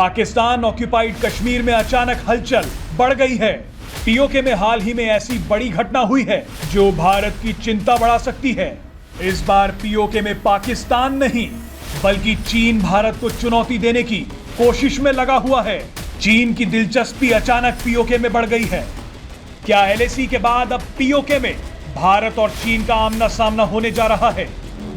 Pakistan occupied Kashmir में अचानक हलचल बढ़ गई है। पीओके में हाल ही में ऐसी बड़ी घटना हुई है जो भारत की चिंता बढ़ा सकती है। इस बार पीओके में पाकिस्तान नहीं बल्कि चीन भारत को चुनौती देने की कोशिश में लगा हुआ है। चीन की दिलचस्पी अचानक पीओके में बढ़ गई है। क्या एलएसी के बाद अब पीओके में भारत और चीन का आमना सामना होने जा रहा है?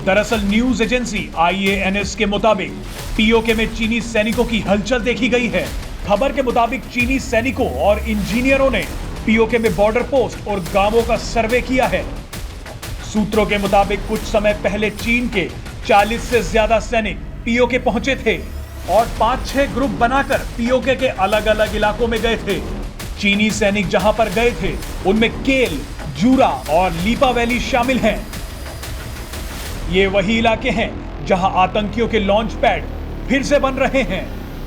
दरअसल न्यूज एजेंसी IANS के मुताबिक पीओके में चीनी सैनिकों की हलचल देखी गई है। खबर के मुताबिक चीनी सैनिकों और इंजीनियरों ने पीओके में बॉर्डर पोस्ट और गांवों का सर्वे किया है। सूत्रों के मुताबिक कुछ समय पहले चीन के 40 से ज्यादा सैनिक पीओके पहुंचे थे और 5-6 ग्रुप बनाकर पीओके के अलग अलग इलाकों में गए थे। चीनी सैनिक जहां पर गए थे उनमें केल, जूरा और लीपा वैली शामिल हैं। ये वही इलाके हैं जहां आतंकियों के लॉन्च पैड फिर से बन रहे हैं।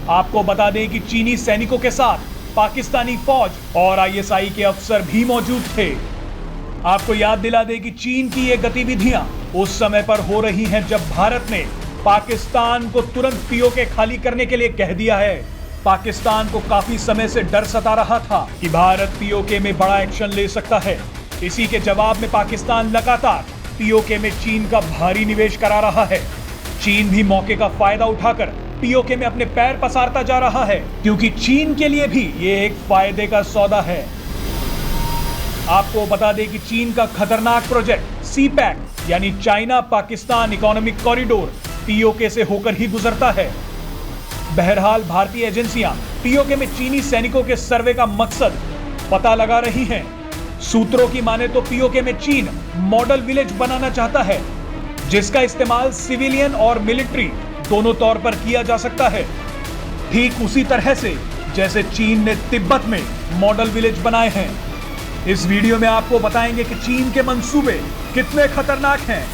आपको बता दें कि चीनी सैनिकों के साथ पाकिस्तानी फौज और ISI के अफसर भी मौजूद थे। आपको याद दिला दें कि चीन की ये गतिविधियां उस समय पर हो रही हैं जब भारत ने पाकिस्तान को तुरंत पीओके खाली करने के लिए कह दिया है। पाकिस्तान को काफी समय से डर सता रहा था कि भारत पीओके में बड़ा एक्शन ले सकता है। इसी के जवाब में पाकिस्तान लगातार पीओके में चीन का भारी निवेश करा रहा है। चीन भी मौके का फायदा उठाकर पीओके में अपने पैर पसारता जा रहा है, क्योंकि चीन के लिए भी ये एक फायदे का सौदा है। आपको बता दें कि चीन का खतरनाक प्रोजेक्ट CPEC यानी China Pakistan economic corridor PoK से होकर ही गुजरता है। बहरहाल भारतीय एजेंसियां पीओके में चीनी सैनिकों के सर्वे का मकसद पता लगा रही हैं। सूत्रों की माने तो पीओके में चीन मॉडल विलेज बनाना चाहता है, जिसका इस्तेमाल सिविलियन और मिलिट्री दोनों तौर पर किया जा सकता है। ठीक उसी तरह से जैसे चीन ने तिब्बत में मॉडल विलेज बनाए हैं। इस वीडियो में आपको बताएंगे कि चीन के मंसूबे कितने खतरनाक हैं।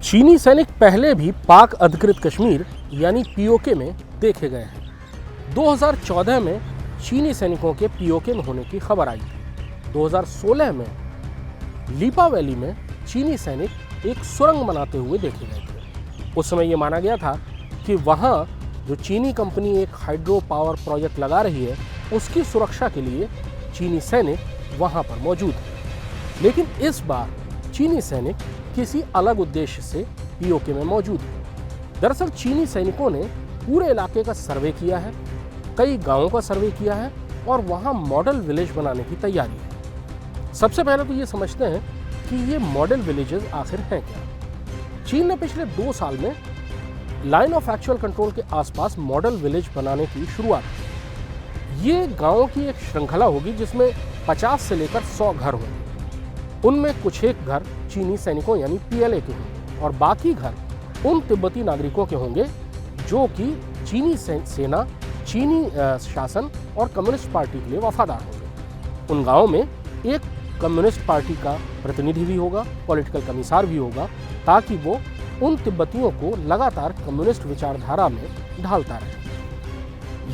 चीनी सैनिक पहले भी पाक अधिकृत कश्मीर यानी पीओके में देखे गए हैं। 2014 में चीनी सैनिकों के पीओके में होने की खबर आई। 2016 में लीपा वैली में चीनी सैनिक एक सुरंग बनाते हुए देखे गए थे। उस समय यह माना गया था कि वहां जो चीनी कंपनी एक हाइड्रो पावर प्रोजेक्ट लगा रही है उसकी सुरक्षा के लिए चीनी सैनिक वहां पर मौजूद है। लेकिन इस बार चीनी सैनिक किसी अलग उद्देश्य से पीओके में मौजूद है। दरअसल चीनी सैनिकों ने पूरे इलाके का सर्वे किया है, कई गांवों का सर्वे किया है और वहां मॉडल विलेज बनाने की तैयारी है। सबसे पहले तो ये समझते हैं कि ये मॉडल विलेजेस आखिर हैं क्या। चीन ने पिछले 2 साल में लाइन ऑफ एक्चुअल कंट्रोल के आसपास मॉडल विलेज बनाने की शुरुआत की। ये गांवों की एक श्रृंखला होगी जिसमें 50 से लेकर 100 घर होंगे। उनमें कुछ एक घर चीनी सैनिकों यानी PLA के होंगे और बाकी घर उन तिब्बती नागरिकों के होंगे जो कि चीनी सेना, चीनी शासन और कम्युनिस्ट पार्टी के लिए वफादार होंगे। उन गांवों में एक कम्युनिस्ट पार्टी का प्रतिनिधि भी होगा, पॉलिटिकल कमिश्नर भी होगा, ताकि वो उन तिब्बतियों को लगातार कम्युनिस्ट विचारधारा में ढालता रहे।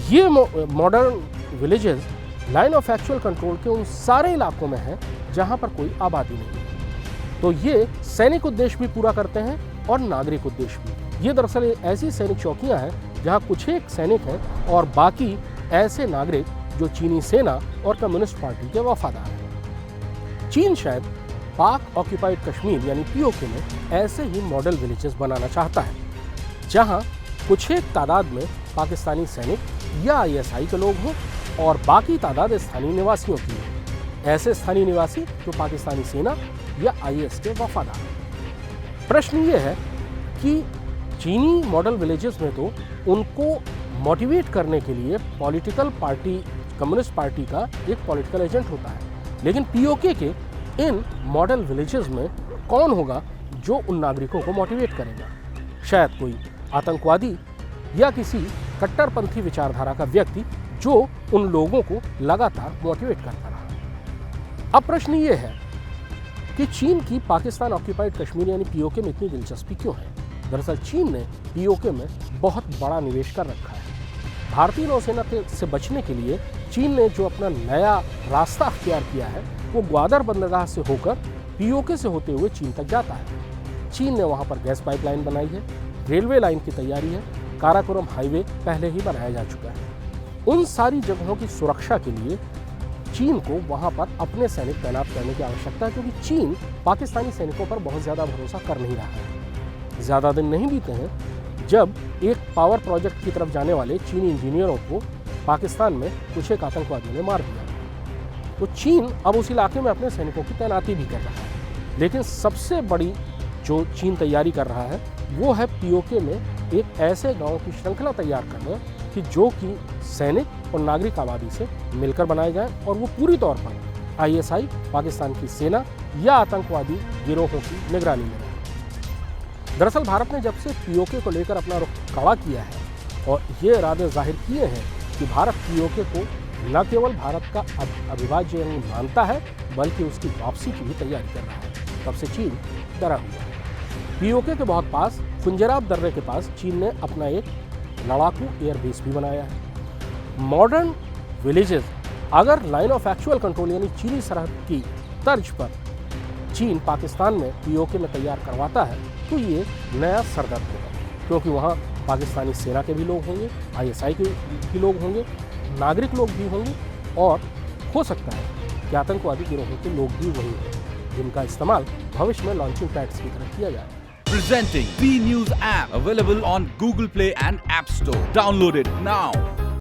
ये modern villages line of actual control के उन सारे इलाकों में हैं जहां पर कोई आबादी नहीं है। तो ये सैनिक उद्देश्य भी पूरा करते हैं और नागरिक उद्देश्य भी। ये दरअसल ऐसी सैनिक चौकियां हैं जहां कुछ एक सैनिक हैं और बाकी ऐसे नागरिक जो चीनी सेना और कम्युनिस्ट पार्टी के वफादार हैं। चीन शायद पाक ऑक्यूपाइड कश्मीर यानी पीओके में ऐसे ही मॉडल विलेजेस बनाना चाहता है, जहां कुछ एक तादाद में पाकिस्तानी सैनिक या ISI के लोग हों और बाकी तादाद स्थानीय निवासियों की है। ऐसे स्थानीय निवासी जो पाकिस्तानी सेना या IS के वफादार हैं। प्रश्न ये है कि चीनी मॉडल विलेजेस में तो उनको मोटिवेट करने के लिए पॉलिटिकल पार्टी, कम्युनिस्ट पार्टी का एक पॉलिटिकल एजेंट होता है, लेकिन पीओके के इन मॉडल विलेजेस में कौन होगा जो उन नागरिकों को मोटिवेट करेगा? शायद कोई आतंकवादी या किसी कट्टरपंथी विचारधारा का व्यक्ति जो उन लोगों को लगातार मोटिवेट करता रहा। अब प्रश्न ये है कि चीन की पाकिस्तान ऑक्यूपाइड कश्मीर यानी पीओके में इतनी दिलचस्पी क्यों है? दरअसल चीन ने पीओके में बहुत बड़ा निवेश कर रखा है। भारतीय नौसेना से बचने के लिए चीन ने जो अपना नया रास्ता अख्तियार किया है वो ग्वादर बंदरगाह से होकर पीओके से होते हुए चीन तक जाता है। चीन ने वहाँ पर गैस पाइपलाइन बनाई है, रेलवे लाइन की तैयारी है, काराकोरम हाईवे पहले ही बनाया जा चुका है। उन सारी जगहों की सुरक्षा के लिए चीन को वहां पर अपने सैनिक तैनात करने की आवश्यकता है, क्योंकि चीन पाकिस्तानी सैनिकों पर बहुत ज़्यादा भरोसा कर नहीं रहा है। ज़्यादा दिन नहीं बीते हैं जब एक पावर प्रोजेक्ट की तरफ जाने वाले चीनी इंजीनियरों को पाकिस्तान में कुछ एक आतंकवादियों ने मार दिया। तो चीन अब उस इलाके में अपने सैनिकों की तैनाती भी कर रहा है। लेकिन सबसे बड़ी जो चीन तैयारी कर रहा है वो है पीओके में एक ऐसे गांव की श्रृंखला तैयार करना कि जो कि सैनिक और नागरिक आबादी से मिलकर बनाए जाएं और वो पूरी तौर पर आईएसआई, पाकिस्तान की सेना या आतंकवादी गिरोहों की निगरानी में रहे। दरअसल भारत ने जब से पीओके को लेकर अपना रुख कड़ा किया है और ये इरादे जाहिर किए हैं कि भारत पीओके को न केवल भारत का अविभाज्य अंग मानता है बल्कि उसकी वापसी की भी तैयारी कर रहा है, तब से चीन डरा हुआ है। पीओके के बहुत पास फुंजराब दर्रे के पास चीन ने अपना एक लड़ाकू एयरबेस भी बनाया है। मॉडर्न विलेजेस अगर लाइन ऑफ एक्चुअल कंट्रोल यानी चीनी सरहद की तर्ज पर चीन पाकिस्तान में पीओके में तैयार करवाता है तो ये नया सरदर्द होगा, क्योंकि वहाँ पाकिस्तानी सेना के भी लोग होंगे, आईएसआई के भी लोग होंगे, नागरिक लोग भी होंगे और हो सकता है कि आतंकवादी गिरोहों के लोग भी वही हों जिनका इस्तेमाल भविष्य में लॉन्चिंग पैड्स की तरह किया जाए। Presenting V News app available on Google Play and App Store. Download it now.